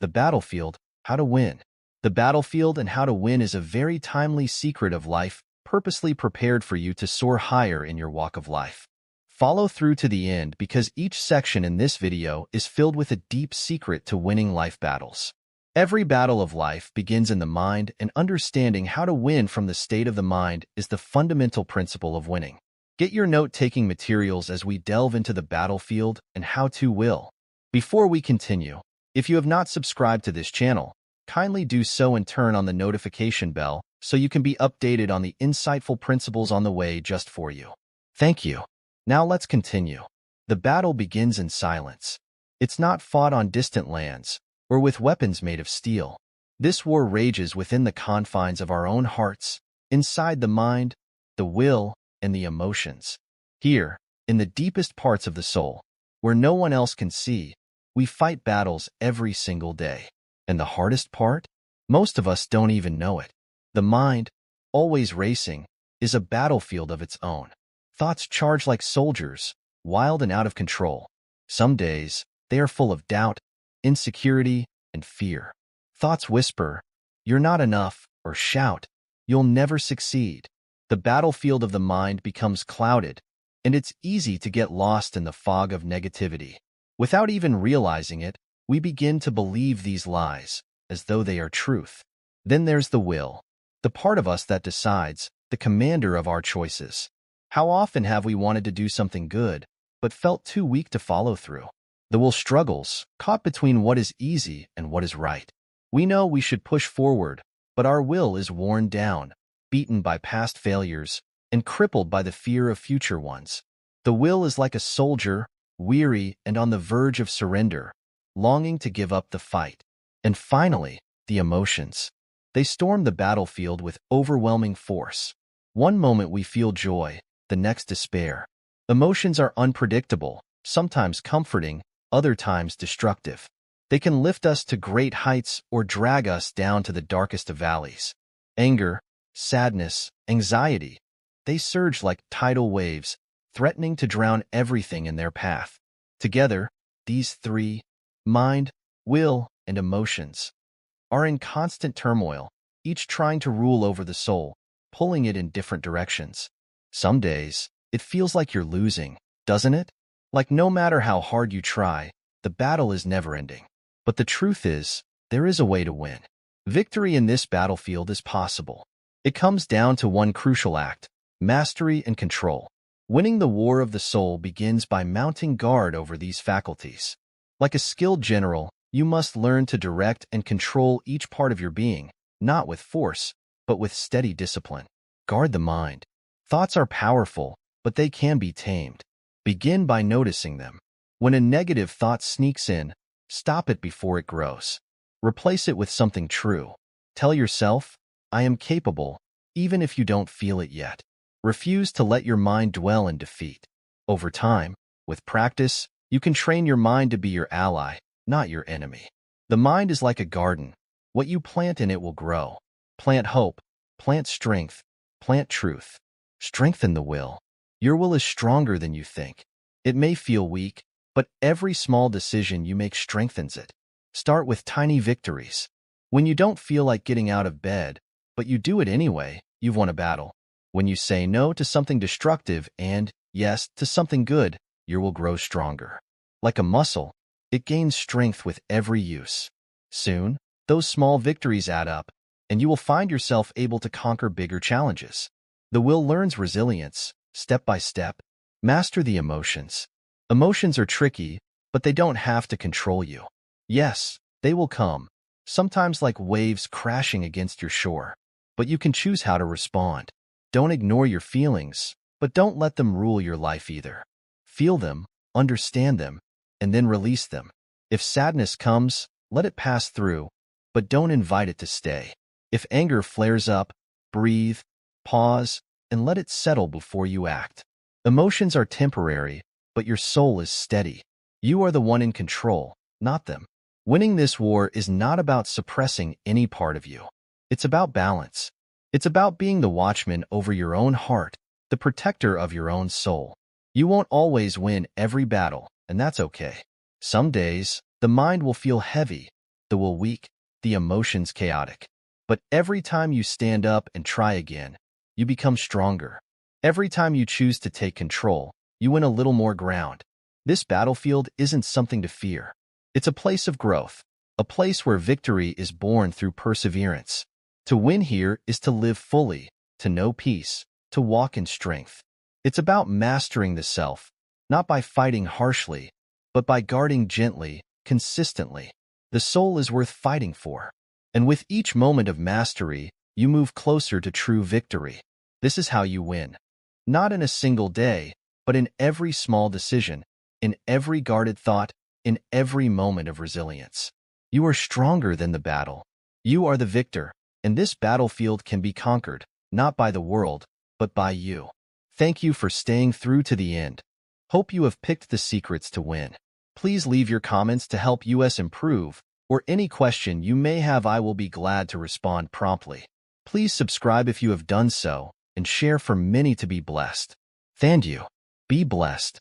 The Battlefield, How to Win. The battlefield and how to win is a very timely secret of life, purposely prepared for you to soar higher in your walk of life. Follow through to the end because each section in this video is filled with a deep secret to winning life battles. Every battle of life begins in the mind, and understanding how to win from the state of the mind is the fundamental principle of winning. Get your note-taking materials as we delve into the battlefield and how to will. Before we continue, if you have not subscribed to this channel, kindly do so and turn on the notification bell so you can be updated on the insightful principles on the way just for you. Thank you. Now let's continue. The battle begins in silence. It's not fought on distant lands or with weapons made of steel. This war rages within the confines of our own hearts, inside the mind, the will, and the emotions. Here, in the deepest parts of the soul, where no one else can see, we fight battles every single day. And the hardest part? Most of us don't even know it. The mind, always racing, is a battlefield of its own. Thoughts charge like soldiers, wild and out of control. Some days, they are full of doubt, insecurity, and fear. Thoughts whisper, "You're not enough," or shout, "You'll never succeed." The battlefield of the mind becomes clouded, and it's easy to get lost in the fog of negativity. Without even realizing it, we begin to believe these lies, as though they are truth. Then there's the will, the part of us that decides, the commander of our choices. How often have we wanted to do something good, but felt too weak to follow through? The will struggles, caught between what is easy and what is right. We know we should push forward, but our will is worn down, beaten by past failures, and crippled by the fear of future ones. The will is like a soldier, weary and on the verge of surrender, longing to give up the fight. And finally, the emotions. They storm the battlefield with overwhelming force. One moment we feel joy, the next despair. Emotions are unpredictable, sometimes comforting, other times destructive. They can lift us to great heights or drag us down to the darkest of valleys. Anger, sadness, anxiety. They surge like tidal waves, threatening to drown everything in their path. Together, these three, mind, will, and emotions, are in constant turmoil, each trying to rule over the soul, pulling it in different directions. Some days, it feels like you're losing, doesn't it? Like no matter how hard you try, the battle is never ending. But the truth is, there is a way to win. Victory in this battlefield is possible. It comes down to one crucial act: mastery and control. Winning the war of the soul begins by mounting guard over these faculties. Like a skilled general, you must learn to direct and control each part of your being, not with force, but with steady discipline. Guard the mind. Thoughts are powerful, but they can be tamed. Begin by noticing them. When a negative thought sneaks in, stop it before it grows. Replace it with something true. Tell yourself, "I am capable," even if you don't feel it yet. Refuse to let your mind dwell in defeat. Over time, with practice, you can train your mind to be your ally, not your enemy. The mind is like a garden. What you plant in it will grow. Plant hope, plant strength, plant truth. Strengthen the will. Your will is stronger than you think. It may feel weak, but every small decision you make strengthens it. Start with tiny victories. When you don't feel like getting out of bed, but you do it anyway, you've won a battle. When you say no to something destructive and yes to something good, your will grow stronger. Like a muscle, it gains strength with every use. Soon, those small victories add up, and you will find yourself able to conquer bigger challenges. The will learns resilience, step by step. Master the emotions. Emotions are tricky, but they don't have to control you. Yes, they will come, sometimes like waves crashing against your shore. But you can choose how to respond. Don't ignore your feelings, but don't let them rule your life either. Feel them, understand them, and then release them. If sadness comes, let it pass through, but don't invite it to stay. If anger flares up, breathe, pause, and let it settle before you act. Emotions are temporary, but your soul is steady. You are the one in control, not them. Winning this war is not about suppressing any part of you. It's about balance. It's about being the watchman over your own heart, the protector of your own soul. You won't always win every battle, and that's okay. Some days, the mind will feel heavy, the will weak, the emotions chaotic. But every time you stand up and try again, you become stronger. Every time you choose to take control, you win a little more ground. This battlefield isn't something to fear. It's a place of growth, a place where victory is born through perseverance. To win here is to live fully, to know peace, to walk in strength. It's about mastering the self, not by fighting harshly, but by guarding gently, consistently. The soul is worth fighting for. And with each moment of mastery, you move closer to true victory. This is how you win. Not in a single day, but in every small decision, in every guarded thought, in every moment of resilience. You are stronger than the battle. You are the victor, and this battlefield can be conquered, not by the world, but by you. Thank you for staying through to the end. Hope you have picked the secrets to win. Please leave your comments to help us improve, or any question you may have. I will be glad to respond promptly. Please subscribe if you have done so, and share for many to be blessed. Thank you. Be blessed.